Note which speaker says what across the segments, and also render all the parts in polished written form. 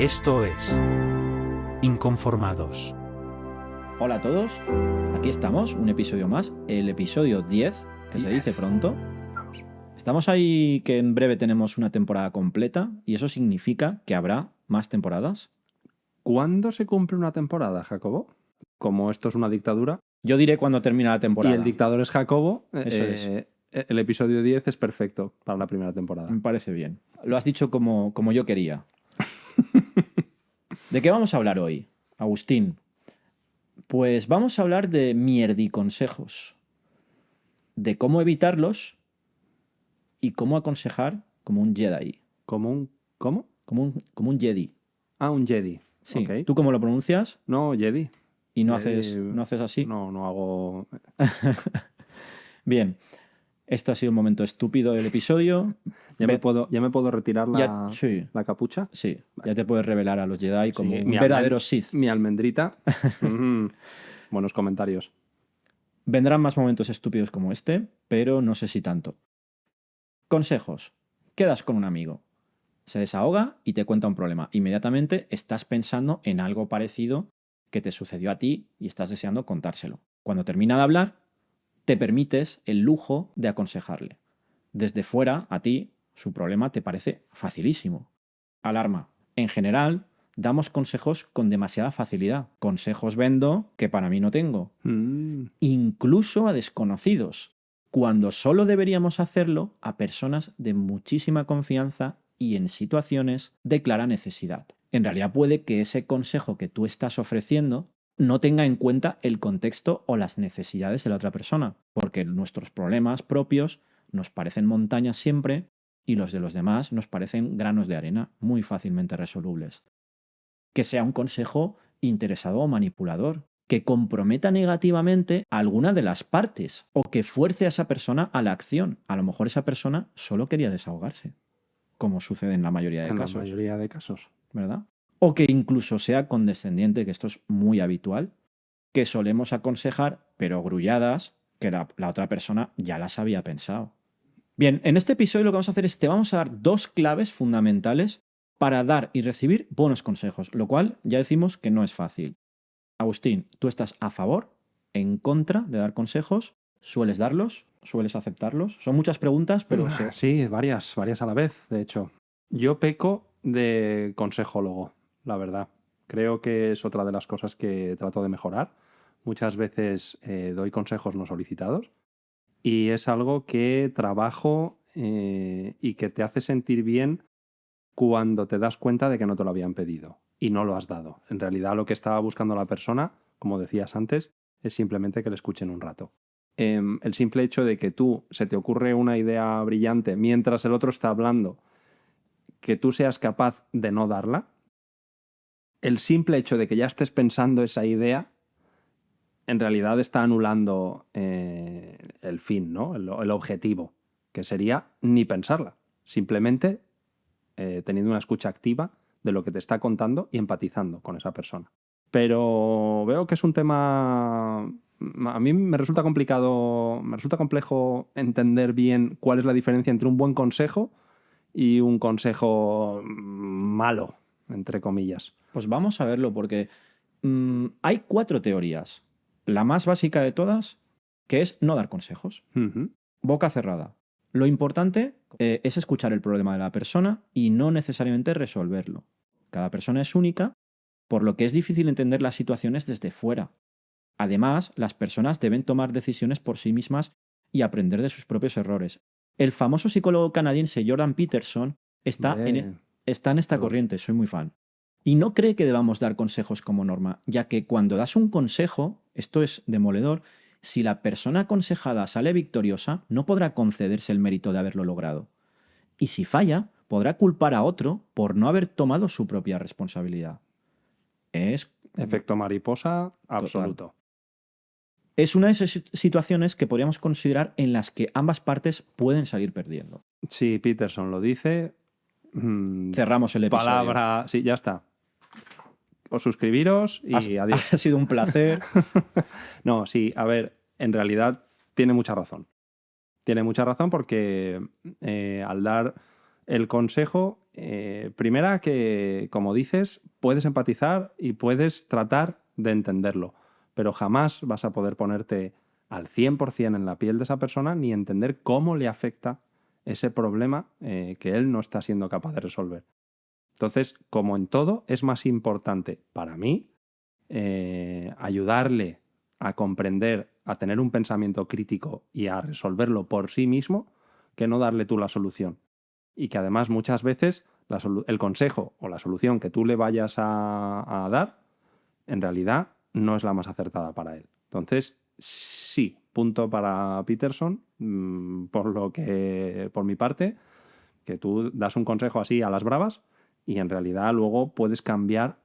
Speaker 1: Esto es Inconformados.
Speaker 2: Hola a todos, aquí estamos, un episodio más, el episodio 10, que se dice pronto.
Speaker 3: Vamos.
Speaker 2: Estamos ahí que en breve tenemos una temporada completa y eso significa que habrá más temporadas.
Speaker 3: ¿Cuándo se cumple una temporada, Jacobo? Como esto es una dictadura
Speaker 2: Yo diré cuando termine la temporada.
Speaker 3: y el dictador es Jacobo,
Speaker 2: Eso es.
Speaker 3: el episodio 10 es perfecto para la primera temporada.
Speaker 2: Me parece bien. Lo has dicho como yo quería. ¿De qué vamos a hablar hoy, Agustín? Pues vamos a hablar de mierdiconsejos, de cómo evitarlos y cómo aconsejar como un Jedi.
Speaker 3: ¿Como un... ¿Cómo?
Speaker 2: Como un Jedi.
Speaker 3: Ah, un Jedi.
Speaker 2: Sí.
Speaker 3: Ok.
Speaker 2: ¿Tú cómo lo pronuncias?
Speaker 3: No, Jedi.
Speaker 2: Y no
Speaker 3: Jedi,
Speaker 2: haces así.
Speaker 3: No hago...
Speaker 2: Bien. Esto ha sido un momento estúpido del episodio.
Speaker 3: ¿Ya me puedo retirar
Speaker 2: Sí.
Speaker 3: la capucha?
Speaker 2: Sí, ya te puedes revelar a los Jedi como
Speaker 3: Sí,
Speaker 2: un verdadero Sith.
Speaker 3: Mi almendrita. Buenos comentarios.
Speaker 2: Vendrán más momentos estúpidos como este, pero no sé si tanto. Consejos. Quedas con un amigo. Se desahoga y te cuenta un problema. Inmediatamente estás pensando en algo parecido que te sucedió a ti y estás deseando contárselo. Cuando termina de hablar, te permites el lujo de aconsejarle. Desde fuera, a ti, su problema te parece facilísimo. Alarma. En general, damos consejos con demasiada facilidad. Consejos vendo que para mí no tengo. Incluso a desconocidos, cuando solo deberíamos hacerlo a personas de muchísima confianza y en situaciones de clara necesidad. En realidad puede que ese consejo que tú estás ofreciendo no tenga en cuenta el contexto o las necesidades de la otra persona, porque nuestros problemas propios nos parecen montañas siempre y los de los demás nos parecen granos de arena muy fácilmente resolubles. Que sea un consejo interesado o manipulador, que comprometa negativamente a alguna de las partes o que fuerce a esa persona a la acción. A lo mejor esa persona solo quería desahogarse, como sucede en la mayoría de casos.
Speaker 3: En la mayoría de casos.
Speaker 2: ¿Verdad? O que incluso sea condescendiente, que esto es muy habitual, que solemos aconsejar, pero grulladas, que la otra persona ya las había pensado. Bien, en este episodio lo que vamos a hacer es te vamos a dar dos claves fundamentales para dar y recibir buenos consejos, lo cual ya decimos que no es fácil. Agustín, ¿tú estás a favor, en contra de dar consejos? ¿Sueles darlos? ¿Sueles aceptarlos? Son muchas preguntas, pero...
Speaker 3: Sí, varias a la vez, de hecho. Yo peco de consejólogo, la verdad. Creo que es otra de las cosas que trato de mejorar. Muchas veces doy consejos no solicitados y es algo que trabajo y que te hace sentir bien cuando te das cuenta de que no te lo habían pedido y no lo has dado. En realidad lo que estaba buscando la persona, como decías antes, es simplemente que le escuchen un rato. El simple hecho de que tú se te ocurre una idea brillante mientras el otro está hablando, que tú seas capaz de no darla, el simple hecho de que ya estés pensando esa idea, en realidad está anulando el fin, ¿no? El objetivo, que sería ni pensarla, simplemente teniendo una escucha activa de lo que te está contando y empatizando con esa persona. Pero veo que es un tema... A mí me resulta complejo entender bien cuál es la diferencia entre un buen consejo y un consejo malo, entre comillas.
Speaker 2: Pues vamos a verlo porque hay 4 teorías. La más básica de todas, que es no dar consejos.
Speaker 3: Uh-huh.
Speaker 2: Boca cerrada. Lo importante es escuchar el problema de la persona y no necesariamente resolverlo. Cada persona es única, por lo que es difícil entender las situaciones desde fuera. Además, las personas deben tomar decisiones por sí mismas y aprender de sus propios errores. El famoso psicólogo canadiense Jordan Peterson está en esta corriente, soy muy fan. Y no cree que debamos dar consejos como norma, ya que cuando das un consejo, esto es demoledor, si la persona aconsejada sale victoriosa, no podrá concederse el mérito de haberlo logrado. Y si falla, podrá culpar a otro por no haber tomado su propia responsabilidad. Es
Speaker 3: efecto mariposa absoluto.
Speaker 2: Total. Es una de esas situaciones que podríamos considerar en las que ambas partes pueden salir perdiendo.
Speaker 3: Si Peterson lo dice...
Speaker 2: Cerramos el episodio.
Speaker 3: Palabra... Sí, ya está. Os suscribiros y adiós.
Speaker 2: Ha sido un placer.
Speaker 3: No, sí, a ver, en realidad tiene mucha razón. Tiene mucha razón porque al dar el consejo primera que, como dices, puedes empatizar y puedes tratar de entenderlo, pero jamás vas a poder ponerte al 100% en la piel de esa persona ni entender cómo le afecta ese problema que él no está siendo capaz de resolver. Entonces, como en todo, es más importante para mí ayudarle a comprender, a tener un pensamiento crítico y a resolverlo por sí mismo, que no darle tú la solución. Y que además muchas veces el consejo o la solución que tú le vayas a dar, en realidad no es la más acertada para él. Entonces, sí, punto para Peterson, por mi parte, que tú das un consejo así a las bravas y en realidad luego puedes cambiar,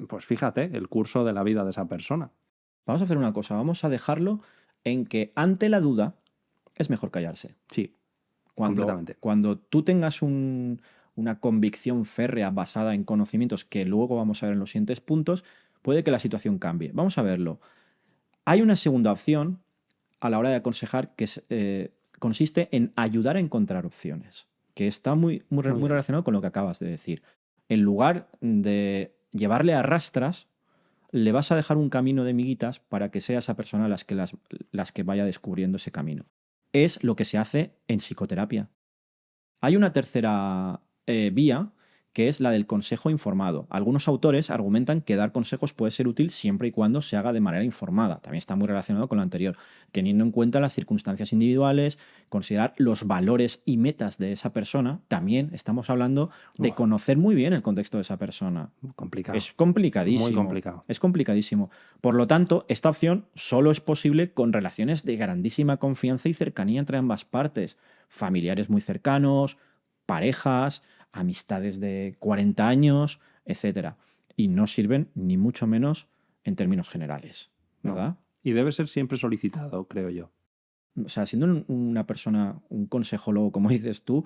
Speaker 3: pues fíjate, el curso de la vida de esa persona.
Speaker 2: Vamos a hacer una cosa, vamos a dejarlo en que ante la duda es mejor callarse.
Speaker 3: Sí, completamente.
Speaker 2: Cuando tú tengas una convicción férrea basada en conocimientos que luego vamos a ver en los siguientes puntos, puede que la situación cambie. Vamos a verlo. Hay una segunda opción a la hora de aconsejar que consiste en ayudar a encontrar opciones, que está muy relacionado con lo que acabas de decir. En lugar de llevarle a rastras, le vas a dejar un camino de miguitas para que sea esa persona las que vaya descubriendo ese camino. Es lo que se hace en psicoterapia. Hay una tercera vía, que es la del consejo informado. Algunos autores argumentan que dar consejos puede ser útil siempre y cuando se haga de manera informada. También está muy relacionado con lo anterior, teniendo en cuenta las circunstancias individuales, considerar los valores y metas de esa persona. También estamos hablando de conocer muy bien el contexto de esa persona.
Speaker 3: Complicado.
Speaker 2: Es complicadísimo.
Speaker 3: Muy complicado.
Speaker 2: Es complicadísimo. Por lo tanto, esta opción solo es posible con relaciones de grandísima confianza y cercanía entre ambas partes. Familiares muy cercanos, parejas, amistades de 40 años, etc. Y no sirven ni mucho menos en términos generales, ¿verdad?
Speaker 3: No. Y debe ser siempre solicitado, creo yo.
Speaker 2: O sea, siendo una persona, un consejólogo, como dices tú,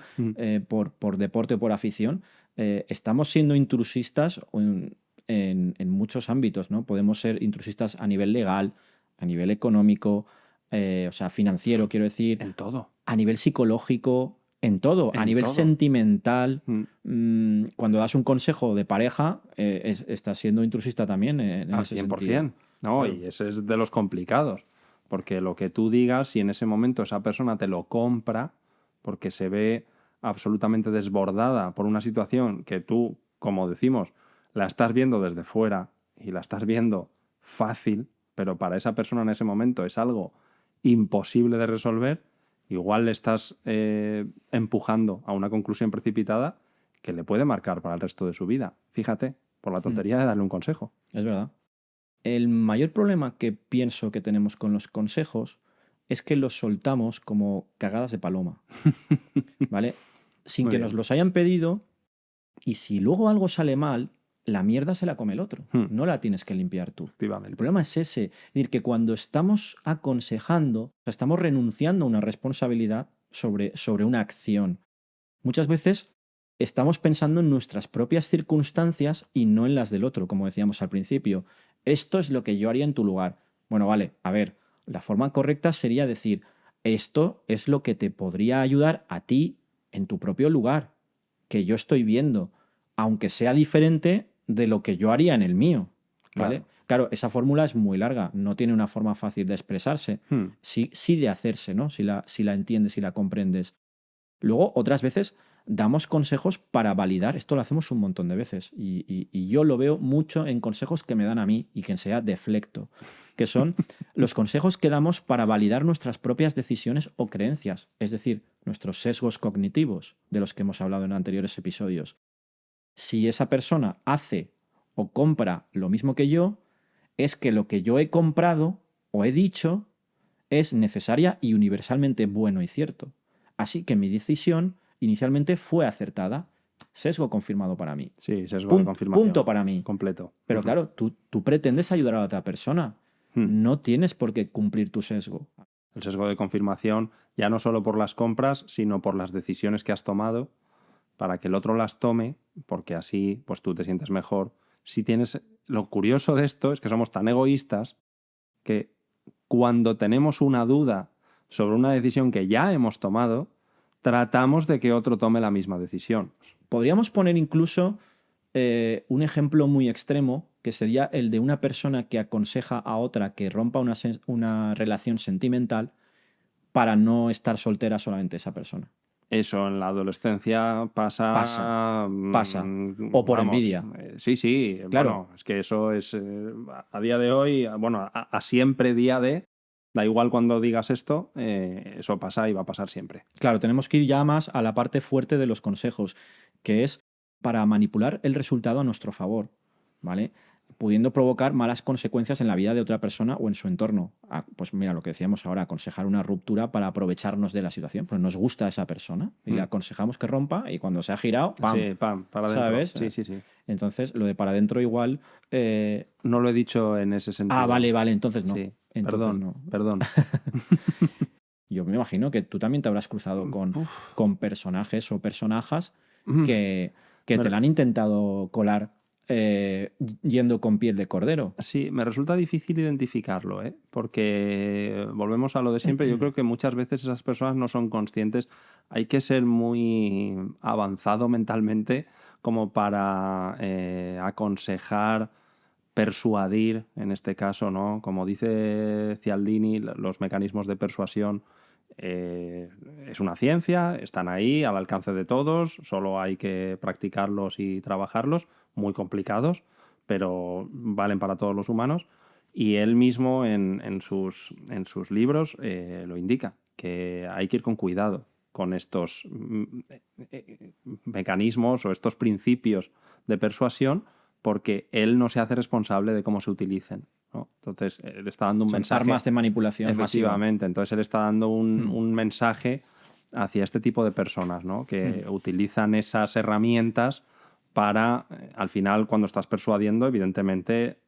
Speaker 2: por deporte o por afición, estamos siendo intrusistas en muchos ámbitos, ¿no? Podemos ser intrusistas a nivel legal, a nivel económico, o sea, financiero, quiero decir.
Speaker 3: En todo.
Speaker 2: A nivel psicológico, en todo. A nivel
Speaker 3: todo.
Speaker 2: sentimental. Cuando das un consejo de pareja, estás siendo intrusista también en
Speaker 3: Al
Speaker 2: ese
Speaker 3: 100%.
Speaker 2: sentido.
Speaker 3: No,
Speaker 2: Claro.
Speaker 3: y ese es de los complicados. Porque lo que tú digas, si en ese momento esa persona te lo compra, porque se ve absolutamente desbordada por una situación que tú, como decimos, la estás viendo desde fuera y la estás viendo fácil, pero para esa persona en ese momento es algo imposible de resolver, igual le estás empujando a una conclusión precipitada que le puede marcar para el resto de su vida. Fíjate, por la tontería de darle un consejo.
Speaker 2: Es verdad. El mayor problema que pienso que tenemos con los consejos es que los soltamos como cagadas de paloma, ¿vale? Sin
Speaker 3: Muy
Speaker 2: que
Speaker 3: bien.
Speaker 2: nos los hayan pedido, y si luego algo sale mal, la mierda se la come el otro. No la tienes que limpiar tú. El
Speaker 3: Efectivamente.
Speaker 2: problema es ese. Es decir, que cuando estamos aconsejando, o sea, estamos renunciando a una responsabilidad sobre una acción. Muchas veces estamos pensando en nuestras propias circunstancias y no en las del otro, como decíamos al principio. Esto es lo que yo haría en tu lugar. Bueno, vale, a ver, la forma correcta sería decir, esto es lo que te podría ayudar a ti en tu propio lugar, que yo estoy viendo, aunque sea diferente de lo que yo haría en el mío, ¿vale? Claro, esa fórmula es muy larga, no tiene una forma fácil de expresarse, sí de hacerse, ¿no? Si la entiendes y la comprendes. Luego, otras veces damos consejos para validar. Esto lo hacemos un montón de veces. Y yo lo veo mucho en consejos que me dan a mí y que sea deflecto, que son los consejos que damos para validar nuestras propias decisiones o creencias, es decir, nuestros sesgos cognitivos, de los que hemos hablado en anteriores episodios. Si esa persona hace o compra lo mismo que yo, es que lo que yo he comprado o he dicho es necesaria y universalmente bueno y cierto. Así que mi decisión inicialmente fue acertada. Sesgo confirmado para mí.
Speaker 3: Sí, sesgo de confirmación.
Speaker 2: Punto para mí.
Speaker 3: Completo.
Speaker 2: Pero claro, tú pretendes ayudar a la otra persona. No tienes por qué cumplir tu sesgo.
Speaker 3: El sesgo de confirmación, ya no solo por las compras, sino por las decisiones que has tomado, para que el otro las tome, porque así pues tú te sientes mejor. Si tienes... Lo curioso de esto es que somos tan egoístas que cuando tenemos una duda sobre una decisión que ya hemos tomado, tratamos de que otro tome la misma decisión.
Speaker 2: Podríamos poner incluso un ejemplo muy extremo, que sería el de una persona que aconseja a otra que rompa una relación sentimental para no estar soltera solamente esa persona.
Speaker 3: Eso en la adolescencia pasa.
Speaker 2: Pasa. O por
Speaker 3: vamos,
Speaker 2: envidia.
Speaker 3: Sí.
Speaker 2: Claro.
Speaker 3: Bueno, es que eso es a día de hoy, bueno, a siempre día de. Da igual cuando digas esto, eso pasa y va a pasar siempre.
Speaker 2: Claro, tenemos que ir ya más a la parte fuerte de los consejos, que es para manipular el resultado a nuestro favor, ¿vale? Pudiendo provocar malas consecuencias en la vida de otra persona o en su entorno. Pues mira, lo que decíamos ahora, aconsejar una ruptura para aprovecharnos de la situación. Pues nos gusta a esa persona y le aconsejamos que rompa y cuando se ha girado, ¡pam!
Speaker 3: Sí, pam, para adentro.
Speaker 2: ¿Sabes?
Speaker 3: Sí.
Speaker 2: Entonces, lo de para adentro igual...
Speaker 3: No lo he dicho en ese sentido.
Speaker 2: vale, entonces no.
Speaker 3: Sí.
Speaker 2: Entonces
Speaker 3: Perdón.
Speaker 2: Yo me imagino que tú también te habrás cruzado con personajes o personajes que te la han intentado colar yendo con piel de cordero.
Speaker 3: Sí, me resulta difícil identificarlo, porque volvemos a lo de siempre. Yo creo que muchas veces esas personas no son conscientes. Hay que ser muy avanzado mentalmente como para aconsejar, persuadir, en este caso, ¿no? Como dice Cialdini, los mecanismos de persuasión es una ciencia, están ahí al alcance de todos, solo hay que practicarlos y trabajarlos, muy complicados, pero valen para todos los humanos. Y él mismo en sus libros lo indica, que hay que ir con cuidado con estos mecanismos o estos principios de persuasión, porque él no se hace responsable de cómo se utilicen, ¿no? Entonces, él está dando un mensaje.
Speaker 2: Armas de manipulación.
Speaker 3: Efectivamente.
Speaker 2: Masiva.
Speaker 3: Entonces, él está dando un mensaje hacia este tipo de personas, ¿no? Que utilizan esas herramientas para, al final, cuando estás persuadiendo, evidentemente,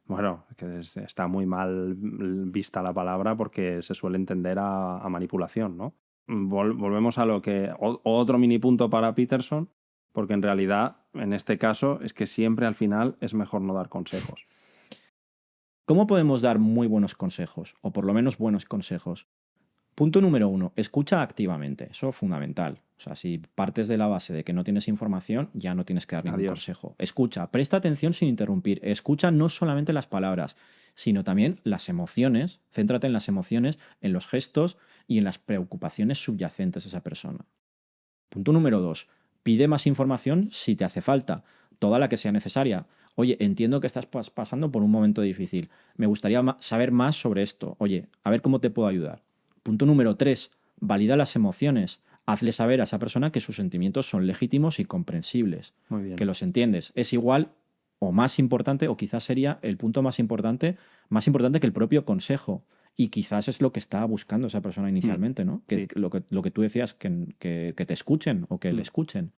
Speaker 3: bueno, que está muy mal vista la palabra porque se suele entender a manipulación, ¿no? Volvemos a lo que... Otro mini punto para Peterson, porque en realidad, en este caso, es que siempre al final es mejor no dar consejos.
Speaker 2: ¿Cómo podemos dar muy buenos consejos? O por lo menos buenos consejos. Punto número 1, escucha activamente. Eso es fundamental. O sea, si partes de la base de que no tienes información, ya no tienes que dar ningún consejo. Escucha, presta atención sin interrumpir. Escucha no solamente las palabras, sino también las emociones. Céntrate en las emociones, en los gestos y en las preocupaciones subyacentes de esa persona. Punto número 2, pide más información si te hace falta, toda la que sea necesaria. Oye, entiendo que estás pasando por un momento difícil. Me gustaría saber más sobre esto. Oye, a ver cómo te puedo ayudar. Punto número 3, valida las emociones. Hazle saber a esa persona que sus sentimientos son legítimos y comprensibles.
Speaker 3: Muy bien.
Speaker 2: Que los entiendes. Es igual o más importante, o quizás sería el punto más importante que el propio consejo. Y quizás es lo que estaba buscando esa persona inicialmente, ¿no?
Speaker 3: Sí.
Speaker 2: Lo que tú decías, que te escuchen o que le escuchen.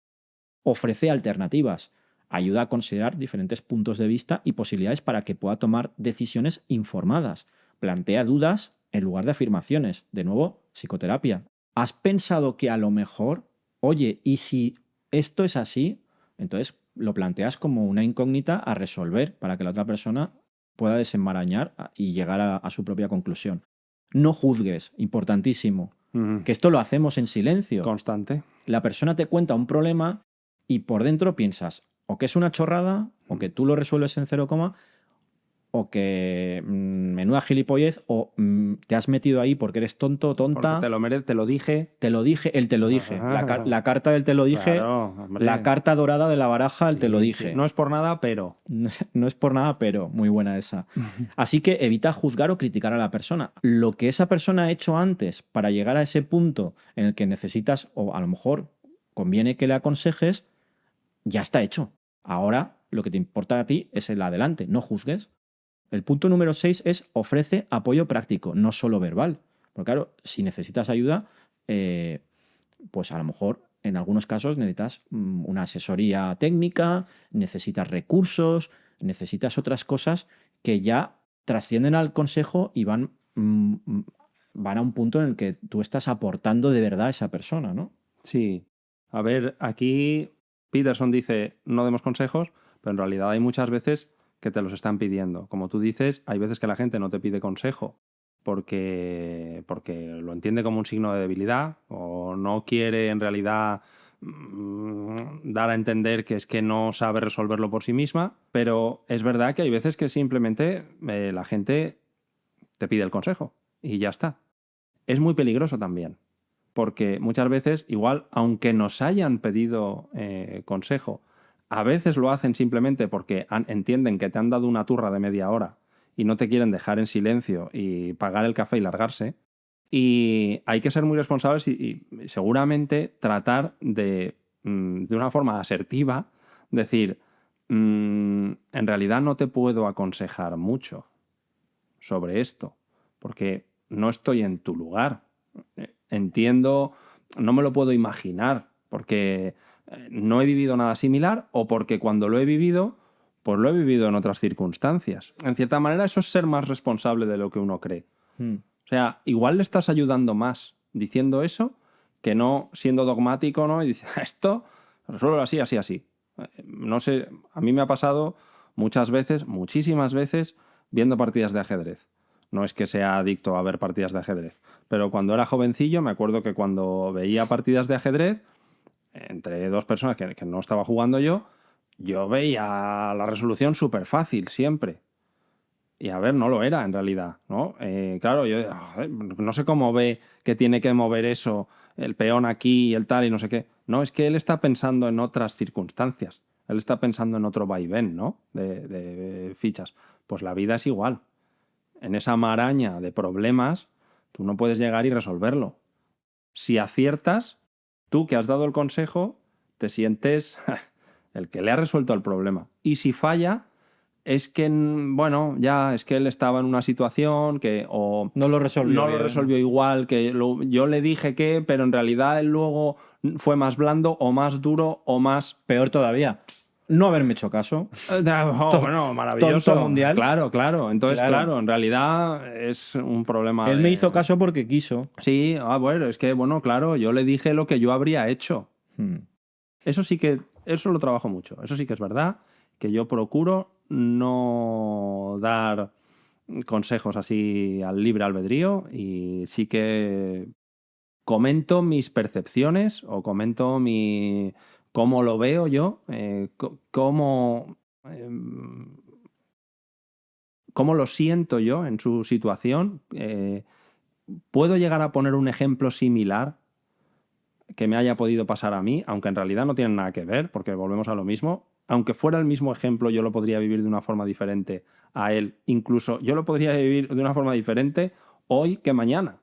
Speaker 2: Ofrece alternativas. Ayuda a considerar diferentes puntos de vista y posibilidades para que pueda tomar decisiones informadas. Plantea dudas en lugar de afirmaciones. De nuevo, psicoterapia. ¿Has pensado que a lo mejor, oye, y si esto es así? Entonces lo planteas como una incógnita a resolver para que la otra persona pueda desenmarañar y llegar a su propia conclusión. No juzgues, importantísimo. Que esto lo hacemos en silencio.
Speaker 3: Constante.
Speaker 2: La persona te cuenta un problema y por dentro piensas o que es una chorrada, o que tú lo resuelves en 0, o que menuda gilipollez, o te has metido ahí porque eres tonto o tonta.
Speaker 3: Porque te lo dije.
Speaker 2: Te lo dije. La carta del te lo dije.
Speaker 3: Claro,
Speaker 2: la carta dorada de la baraja, el te lo dije.
Speaker 3: Sí. No es por nada, pero...
Speaker 2: No es por nada, pero muy buena esa. Así que evita juzgar o criticar a la persona. Lo que esa persona ha hecho antes para llegar a ese punto en el que necesitas, o a lo mejor conviene que le aconsejes, ya está hecho. Ahora lo que te importa a ti es el adelante, no juzgues. El punto número 6 es ofrece apoyo práctico, no solo verbal. Porque claro, si necesitas ayuda, pues a lo mejor en algunos casos necesitas una asesoría técnica, necesitas recursos, necesitas otras cosas que ya trascienden al consejo y van a un punto en el que tú estás aportando de verdad a esa persona, ¿no?
Speaker 3: Sí. A ver, aquí Peterson dice no demos consejos, pero en realidad hay muchas veces que te los están pidiendo. Como tú dices, hay veces que la gente no te pide consejo porque lo entiende como un signo de debilidad o no quiere en realidad dar a entender que es que no sabe resolverlo por sí misma, pero es verdad que hay veces que simplemente la gente te pide el consejo y ya está. Es muy peligroso también, porque muchas veces, igual, aunque nos hayan pedido consejo, a veces lo hacen simplemente porque entienden que te han dado una turra de media hora y no te quieren dejar en silencio y pagar el café y largarse. Y hay que ser muy responsables y seguramente tratar de una forma asertiva, decir, en realidad no te puedo aconsejar mucho sobre esto, porque no estoy en tu lugar. Entiendo, no me lo puedo imaginar, porque no he vivido nada similar o porque cuando lo he vivido, pues lo he vivido en otras circunstancias. En cierta manera, eso es ser más responsable de lo que uno cree. O sea, igual le estás ayudando más diciendo eso que no siendo dogmático, ¿no? Y dices, esto, resuelvo así, así, así. No sé, a mí me ha pasado muchas veces, muchísimas veces, viendo partidas de ajedrez. No es que sea adicto a ver partidas de ajedrez, pero cuando era jovencillo me acuerdo que cuando veía partidas de ajedrez, entre dos personas que no estaba jugando yo veía la resolución súper fácil, siempre. Y a ver, no lo era en realidad, ¿no? Claro, yo no sé cómo ve que tiene que mover eso, el peón aquí y el tal y no sé qué. No, es que él está pensando en otras circunstancias. Él está pensando en otro vaivén, ¿no? De fichas. Pues la vida es igual. En esa maraña de problemas, tú no puedes llegar y resolverlo. Si aciertas, tú que has dado el consejo, te sientes el que le ha resuelto el problema. Y si falla, es que, bueno, ya es que él estaba en una situación que o
Speaker 2: No lo resolvió
Speaker 3: no lo
Speaker 2: bien.
Speaker 3: resolvió igual, que yo le dije que, pero en realidad él luego fue más blando o más duro o más...
Speaker 2: Peor todavía, no haberme hecho caso.
Speaker 3: Bueno, maravilloso.
Speaker 2: Tonto mundial.
Speaker 3: Claro, claro. Entonces,
Speaker 2: Claro.
Speaker 3: claro, en realidad es un problema
Speaker 2: Él me hizo caso porque quiso.
Speaker 3: Sí, bueno, es que, bueno, claro, yo le dije lo que yo habría hecho. Eso sí que, eso lo trabajo mucho. Eso sí que es verdad, que yo procuro no dar consejos así al libre albedrío y sí que comento mis percepciones o comento cómo lo veo yo, cómo lo siento yo en su situación. ¿Puedo llegar a poner un ejemplo similar que me haya podido pasar a mí, aunque en realidad no tienen nada que ver, porque volvemos a lo mismo? Aunque fuera el mismo ejemplo, yo lo podría vivir de una forma diferente a él. Incluso yo lo podría vivir de una forma diferente hoy que mañana.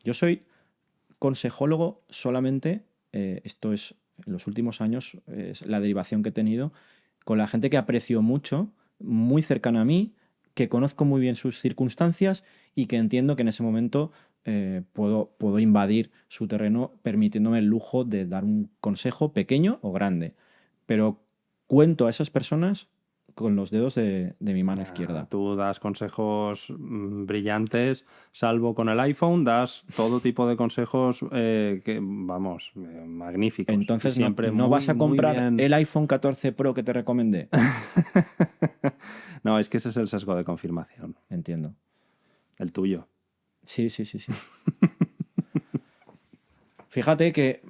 Speaker 2: Yo soy consejólogo solamente, esto es en los últimos años, es la derivación que he tenido con la gente que aprecio mucho, muy cercana a mí, que conozco muy bien sus circunstancias y que entiendo que en ese momento puedo invadir su terreno permitiéndome el lujo de dar un consejo pequeño o grande. Pero cuento a esas personas con los dedos de mi mano izquierda.
Speaker 3: Tú das consejos brillantes, salvo con el iPhone, das todo tipo de consejos que, vamos, magníficos.
Speaker 2: Entonces,
Speaker 3: siempre
Speaker 2: no vas a comprar
Speaker 3: bien.
Speaker 2: el iPhone 14 Pro que te recomendé.
Speaker 3: No, es que ese es el sesgo de confirmación.
Speaker 2: Entiendo.
Speaker 3: El tuyo.
Speaker 2: Sí. Fíjate que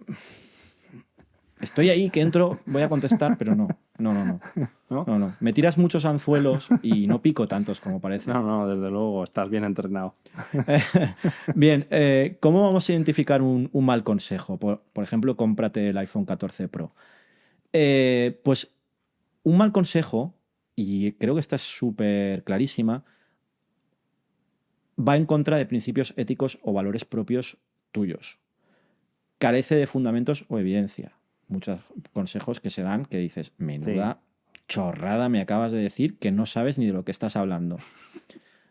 Speaker 2: estoy ahí, que entro, voy a contestar, pero no. No. Me tiras muchos anzuelos y no pico tantos como parece.
Speaker 3: No, desde luego, estás bien entrenado.
Speaker 2: Bien, ¿cómo vamos a identificar un mal consejo? Por ejemplo, cómprate el iPhone 14 Pro. Pues un mal consejo, y creo que esta es súper clarísima, va en contra de principios éticos o valores propios tuyos. Carece de fundamentos o evidencia. Muchos consejos que se dan que dices, menuda chorrada me acabas de decir que no sabes ni de lo que estás hablando.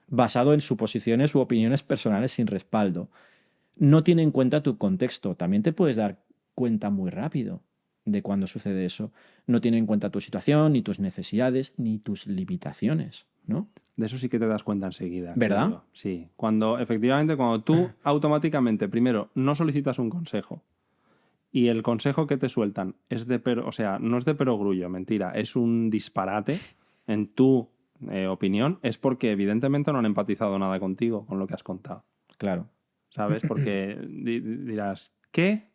Speaker 2: Basado en suposiciones u opiniones personales sin respaldo. No tiene en cuenta tu contexto. También te puedes dar cuenta muy rápido de cuando sucede eso. No tiene en cuenta tu situación, ni tus necesidades, ni tus limitaciones, ¿no?
Speaker 3: De eso sí que te das cuenta enseguida.
Speaker 2: ¿Verdad?
Speaker 3: Sí. Efectivamente, cuando tú automáticamente, primero, no solicitas un consejo y el consejo que te sueltan es no es de perogrullo, mentira, es un disparate en tu opinión, es porque evidentemente no han empatizado nada contigo, con lo que has contado.
Speaker 2: Claro.
Speaker 3: ¿Sabes? Porque dirás, ¿qué?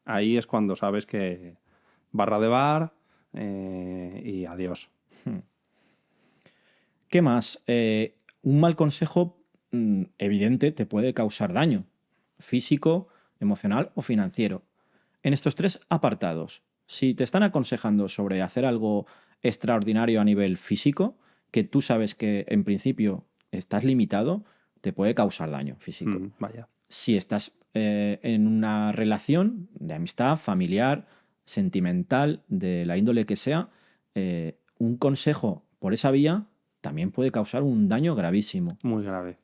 Speaker 3: Ahí es cuando sabes que barra de bar y adiós.
Speaker 2: ¿Qué más? Un mal consejo evidente te puede causar daño, físico, emocional o financiero. En estos 3 apartados, si te están aconsejando sobre hacer algo extraordinario a nivel físico, que tú sabes que en principio estás limitado, te puede causar daño físico.
Speaker 3: Vaya.
Speaker 2: Si estás en una relación de amistad, familiar, sentimental, de la índole que sea, un consejo por esa vía también puede causar un daño gravísimo.
Speaker 3: Muy grave.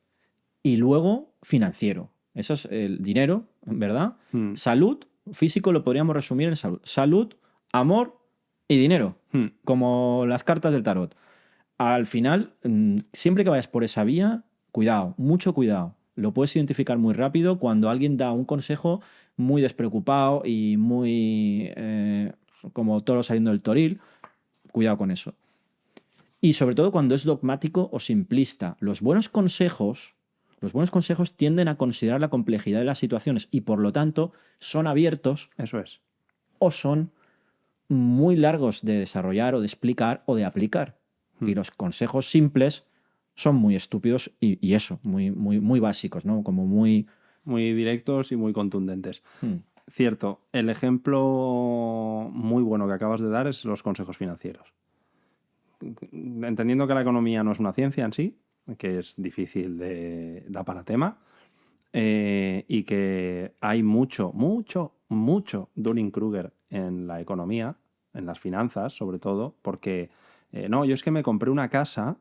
Speaker 2: Y luego, financiero. Eso es el dinero, ¿verdad?
Speaker 3: Mm.
Speaker 2: Salud, físico lo podríamos resumir en salud. Salud, amor y dinero, como las cartas del tarot. Al final, siempre que vayas por esa vía, cuidado, mucho cuidado. Lo puedes identificar muy rápido cuando alguien da un consejo muy despreocupado y muy como toro saliendo del toril. Cuidado con eso. Y sobre todo cuando es dogmático o simplista. Los buenos consejos tienden a considerar la complejidad de las situaciones y por lo tanto son abiertos.
Speaker 3: Eso es.
Speaker 2: O son muy largos de desarrollar o de explicar o de aplicar. Y los consejos simples son muy estúpidos y eso, muy, muy, muy básicos, ¿no? Como muy...
Speaker 3: Muy directos y muy contundentes. Cierto, el ejemplo muy bueno que acabas de dar es los consejos financieros. Entendiendo que la economía no es una ciencia en sí, que es difícil da para tema, y que hay mucho Dunning-Kruger en la economía, en las finanzas sobre todo, porque no, yo es que me compré una casa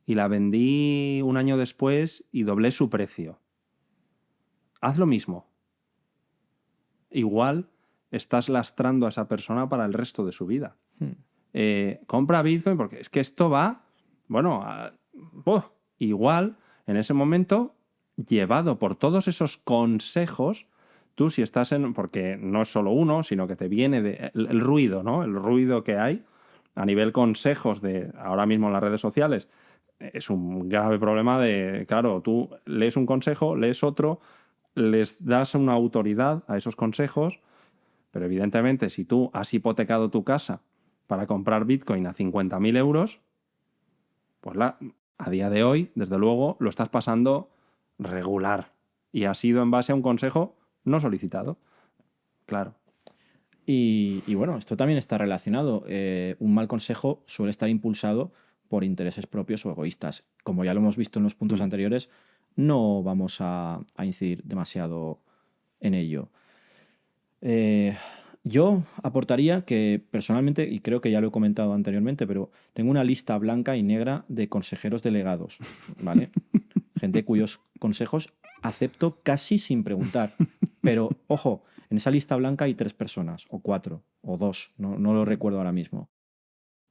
Speaker 3: y la vendí un año después y doblé su precio. Haz lo mismo. Igual estás lastrando a esa persona para el resto de su vida. Compra Bitcoin porque es que esto va, bueno, igual en ese momento, llevado por todos esos consejos, tú si estás en... Porque no es solo uno, sino que te viene el ruido, ¿no? El ruido que hay a nivel consejos de ahora mismo en las redes sociales es un grave problema de, claro, tú lees un consejo, lees otro, les das una autoridad a esos consejos, pero evidentemente si tú has hipotecado tu casa para comprar Bitcoin a 50.000 euros, pues a día de hoy, desde luego, lo estás pasando regular. Y ha sido en base a un consejo no solicitado. Claro.
Speaker 2: Y bueno, esto también está relacionado. Un mal consejo suele estar impulsado por intereses propios o egoístas. Como ya lo hemos visto en los puntos anteriores, no vamos a incidir demasiado en ello. Yo aportaría que personalmente, y creo que ya lo he comentado anteriormente, pero tengo una lista blanca y negra de consejeros delegados, ¿vale? Gente cuyos consejos acepto casi sin preguntar. Pero, ojo, en esa lista blanca hay 3 personas, o 4, o 2, no lo recuerdo ahora mismo.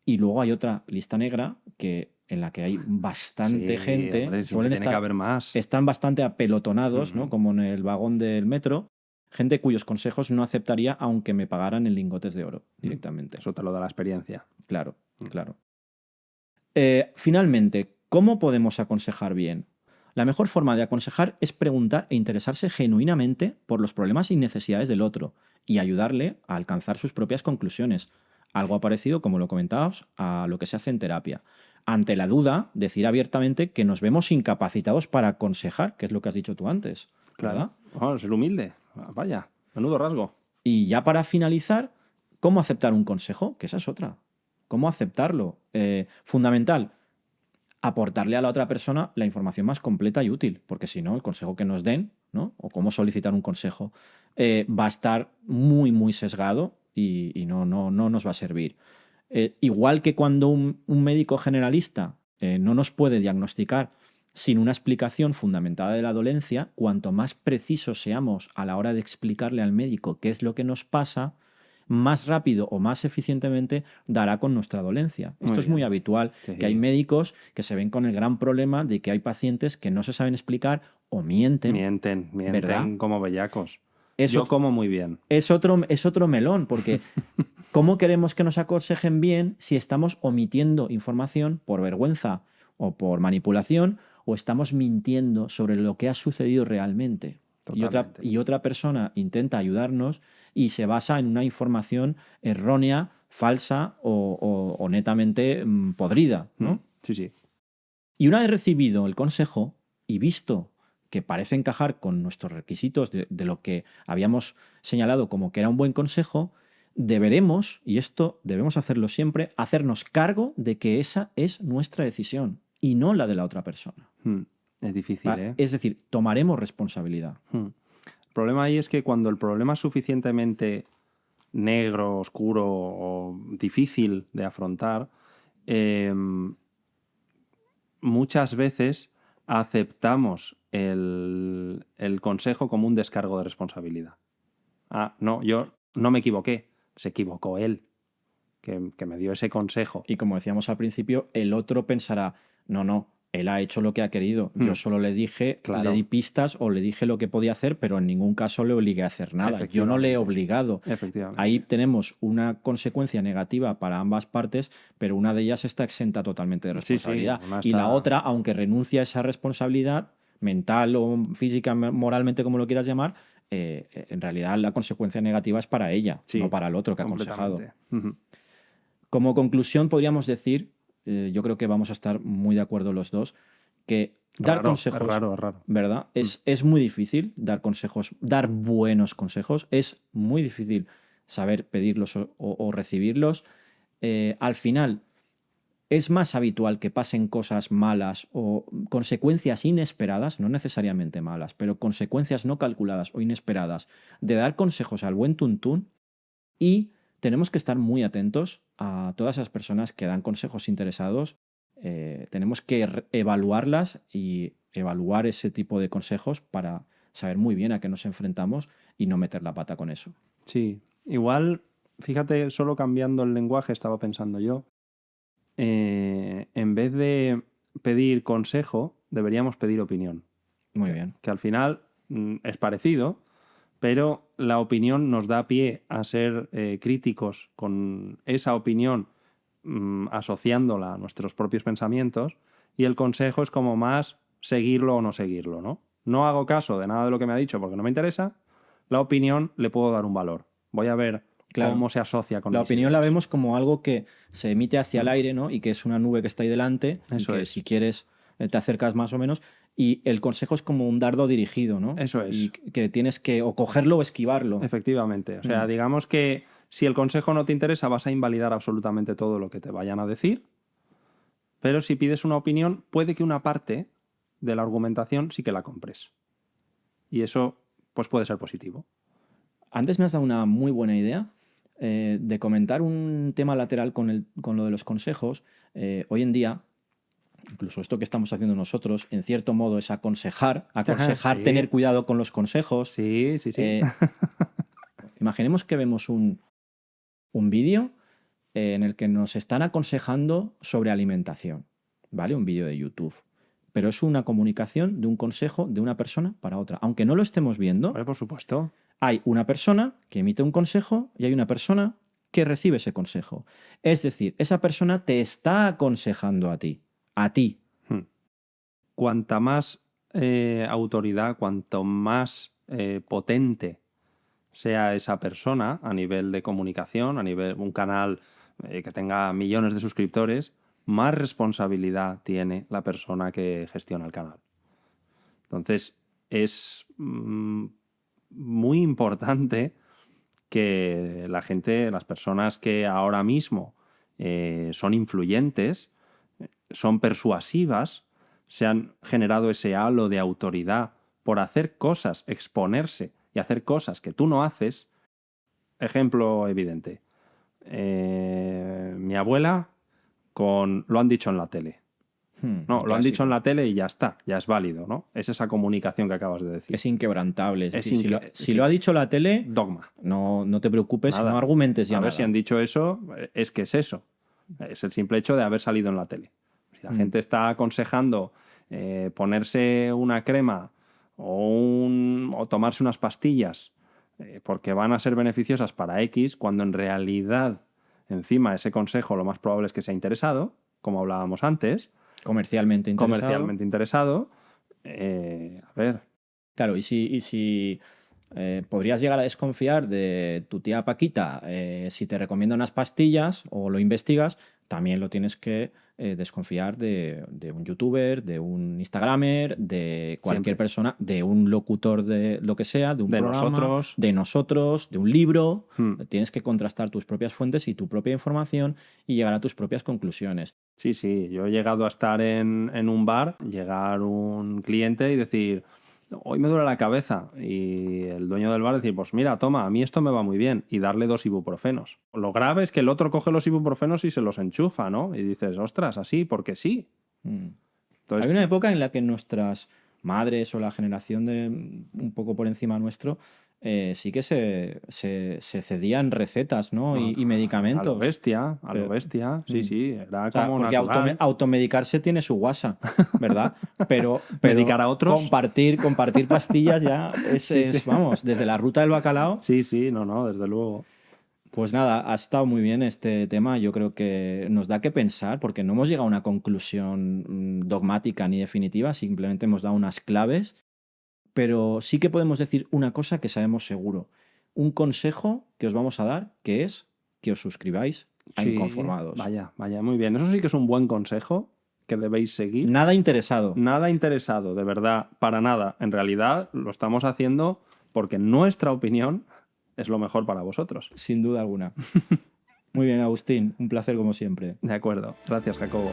Speaker 2: Y luego hay otra lista negra en la que hay bastante gente.
Speaker 3: Hombre, tiene que haber más.
Speaker 2: Están bastante apelotonados, ¿no? Como en el vagón del metro. Gente cuyos consejos no aceptaría aunque me pagaran en lingotes de oro directamente.
Speaker 3: Eso te lo da la experiencia.
Speaker 2: Claro, claro. Finalmente, ¿cómo podemos aconsejar bien? La mejor forma de aconsejar es preguntar e interesarse genuinamente por los problemas y necesidades del otro y ayudarle a alcanzar sus propias conclusiones. Algo parecido, como lo comentábamos, a lo que se hace en terapia. Ante la duda, decir abiertamente que nos vemos incapacitados para aconsejar, que es lo que has dicho tú antes.
Speaker 3: Claro. Oh, ser humilde. Vaya, menudo rasgo.
Speaker 2: Y ya para finalizar, ¿cómo aceptar un consejo? Que esa es otra. ¿Cómo aceptarlo? Fundamental, aportarle a la otra persona la información más completa y útil, porque si no, el consejo que nos den, ¿no? O cómo solicitar un consejo, va a estar muy, muy sesgado y no nos va a servir. Igual que cuando un médico generalista no nos puede diagnosticar sin una explicación fundamentada de la dolencia, cuanto más precisos seamos a la hora de explicarle al médico qué es lo que nos pasa, más rápido o más eficientemente dará con nuestra dolencia. Esto es muy habitual, que hay médicos que se ven con el gran problema de que hay pacientes que no se saben explicar o mienten.
Speaker 3: Mienten
Speaker 2: ¿verdad?
Speaker 3: como bellacos.
Speaker 2: Yo
Speaker 3: como muy bien.
Speaker 2: Es otro melón, porque ¿Cómo queremos que nos aconsejen bien si estamos omitiendo información por vergüenza o por manipulación o estamos mintiendo sobre lo que ha sucedido realmente?
Speaker 3: Totalmente.
Speaker 2: Y otra persona intenta ayudarnos y se basa en una información errónea, falsa o netamente podrida, ¿no?
Speaker 3: Sí, sí.
Speaker 2: Y una vez recibido el consejo y visto que parece encajar con nuestros requisitos de lo que habíamos señalado como que era un buen consejo, deberemos, y esto debemos hacerlo siempre, hacernos cargo de que esa es nuestra decisión y no la de la otra persona.
Speaker 3: Es difícil, ¿eh?
Speaker 2: Es decir, tomaremos responsabilidad.
Speaker 3: El problema ahí es que cuando el problema es suficientemente negro, oscuro o difícil de afrontar, muchas veces aceptamos el consejo como un descargo de responsabilidad. Ah, no, yo no me equivoqué, se equivocó él, que me dio ese consejo.
Speaker 2: Y como decíamos al principio, el otro pensará, no, él ha hecho lo que ha querido. Yo solo le dije,
Speaker 3: Claro.
Speaker 2: le di pistas o le dije lo que podía hacer, pero en ningún caso le obligué a hacer nada. Yo no le he obligado.
Speaker 3: Efectivamente.
Speaker 2: Ahí tenemos una consecuencia negativa para ambas partes, pero una de ellas está exenta totalmente de responsabilidad.
Speaker 3: Sí, una
Speaker 2: Y la
Speaker 3: está-
Speaker 2: otra, aunque renuncia a esa responsabilidad, mental o física, moralmente, como lo quieras llamar, en realidad la consecuencia negativa es para ella,
Speaker 3: Sí,
Speaker 2: no para el otro que ha aconsejado.
Speaker 3: completamente.
Speaker 2: Como conclusión, podríamos decir, yo creo que vamos a estar muy de acuerdo los dos, que dar
Speaker 3: Raro,
Speaker 2: consejos,
Speaker 3: es raro.
Speaker 2: ¿verdad? Es muy difícil dar consejos, dar buenos consejos. Es muy difícil saber pedirlos o recibirlos. Al final, es más habitual que pasen cosas malas o consecuencias inesperadas, no necesariamente malas, pero consecuencias no calculadas o inesperadas de dar consejos al buen tuntún, y tenemos que estar muy atentos a todas esas personas que dan consejos interesados. Tenemos que evaluarlas y evaluar ese tipo de consejos para saber muy bien a qué nos enfrentamos y no meter la pata con eso.
Speaker 3: Sí, igual, fíjate, solo cambiando el lenguaje estaba pensando yo, en vez de pedir consejo, deberíamos pedir opinión.
Speaker 2: Muy bien.
Speaker 3: Que al final es parecido, pero la opinión nos da pie a ser críticos con esa opinión, asociándola a nuestros propios pensamientos, y el consejo es como más seguirlo o no seguirlo, ¿no? No hago caso de nada de lo que me ha dicho porque no me interesa, la opinión le puedo dar un valor. Voy a ver
Speaker 2: Claro.
Speaker 3: cómo se asocia con
Speaker 2: La
Speaker 3: mis
Speaker 2: opinión la
Speaker 3: ideas.
Speaker 2: vemos como algo que se emite hacia el aire, ¿no? Y que es una nube que está ahí delante y
Speaker 3: Eso
Speaker 2: que
Speaker 3: es.
Speaker 2: si quieres te acercas más o menos. Y el consejo es como un dardo dirigido, ¿no?
Speaker 3: Eso es.
Speaker 2: Y que tienes que o cogerlo o esquivarlo.
Speaker 3: Efectivamente. O sea, digamos que si el consejo no te interesa, vas a invalidar absolutamente todo lo que te vayan a decir. Pero si pides una opinión, puede que una parte de la argumentación sí que la compres. Y eso, pues puede ser positivo.
Speaker 2: Antes me has dado una muy buena idea de comentar un tema lateral con lo de los consejos. Hoy en día, incluso esto que estamos haciendo nosotros, en cierto modo es aconsejar,
Speaker 3: Sí.
Speaker 2: tener cuidado con los consejos.
Speaker 3: Sí.
Speaker 2: Imaginemos que vemos un vídeo en el que nos están aconsejando sobre alimentación, ¿vale? Un vídeo de YouTube. Pero es una comunicación de un consejo de una persona para otra. Aunque no lo estemos viendo,
Speaker 3: Vale, por supuesto.
Speaker 2: hay una persona que emite un consejo y hay una persona que recibe ese consejo. Es decir, esa persona te está aconsejando a ti. A ti.
Speaker 3: Cuanta más autoridad, cuanto más potente sea esa persona a nivel de comunicación, a nivel un canal que tenga millones de suscriptores, más responsabilidad tiene la persona que gestiona el canal. Entonces, es muy importante que la gente, las personas que ahora mismo son influyentes, son persuasivas, se han generado ese halo de autoridad por hacer cosas, exponerse y hacer cosas que tú no haces. Ejemplo evidente. Mi abuela lo han dicho en la tele. No, lo han dicho en la tele y ya está, ya es válido, ¿no? Es esa comunicación que acabas de decir.
Speaker 2: Es inquebrantable. Es
Speaker 3: Es
Speaker 2: decir, si
Speaker 3: sí.
Speaker 2: lo ha dicho la tele,
Speaker 3: Dogma.
Speaker 2: no te preocupes,
Speaker 3: Nada.
Speaker 2: no argumentes ya
Speaker 3: A ver
Speaker 2: nada.
Speaker 3: si han dicho eso, es que es eso. Es el simple hecho de haber salido en la tele. Si la gente está aconsejando ponerse una crema o tomarse unas pastillas porque van a ser beneficiosas para X, cuando en realidad Encima, ese consejo lo más probable es que sea interesado, como hablábamos antes,
Speaker 2: Comercialmente interesado.
Speaker 3: comercialmente interesado. A ver,
Speaker 2: Claro, y si podrías llegar a desconfiar de tu tía Paquita si te recomienda unas pastillas o lo investigas, también lo tienes que desconfiar de un youtuber, de un instagramer, de cualquier
Speaker 3: Siempre.
Speaker 2: persona, de un locutor de lo que sea, de un
Speaker 3: De
Speaker 2: programa,
Speaker 3: nosotros.
Speaker 2: de nosotros, de un libro.
Speaker 3: Hmm.
Speaker 2: Tienes que contrastar tus propias fuentes y tu propia información y llegar a tus propias conclusiones.
Speaker 3: Sí, sí, yo he llegado a estar en un bar, llegar un cliente y decir, hoy me duele la cabeza. Y el dueño del bar decir, pues mira, toma, a mí esto me va muy bien. Y darle 2 ibuprofenos. Lo grave es que el otro coge los ibuprofenos y se los enchufa, ¿no? Y dices, ostras, así, porque sí.
Speaker 2: Mm.
Speaker 3: Entonces,
Speaker 2: Hay una época en la que nuestras madres o la generación de un poco por encima nuestro sí que se cedían recetas, ¿no? y
Speaker 3: a lo
Speaker 2: medicamentos.
Speaker 3: bestia,
Speaker 2: Pero-
Speaker 3: Sí,
Speaker 2: Mm.
Speaker 3: sí, era
Speaker 2: O sea,
Speaker 3: como
Speaker 2: porque
Speaker 3: natural.
Speaker 2: automedicarse tiene su guasa, ¿verdad? Pero
Speaker 3: Medicar a otros.
Speaker 2: compartir pastillas ya
Speaker 3: Sí, sí.
Speaker 2: vamos, desde la ruta del bacalao.
Speaker 3: Sí, sí, no, desde luego.
Speaker 2: Pues nada, ha estado muy bien este tema. Yo creo que nos da que pensar, porque no hemos llegado a una conclusión dogmática ni definitiva, simplemente hemos dado unas claves, pero sí que podemos decir una cosa que sabemos seguro. Un consejo que os vamos a dar, que es que os suscribáis a
Speaker 3: Sí,
Speaker 2: Inconformados.
Speaker 3: vaya, muy bien. Eso sí que es un buen consejo que debéis seguir.
Speaker 2: Nada interesado.
Speaker 3: Nada interesado, de verdad, para nada. En realidad lo estamos haciendo porque nuestra opinión es lo mejor para vosotros.
Speaker 2: Sin duda alguna. Muy bien, Agustín. Un placer como siempre.
Speaker 3: De acuerdo. Gracias, Jacobo.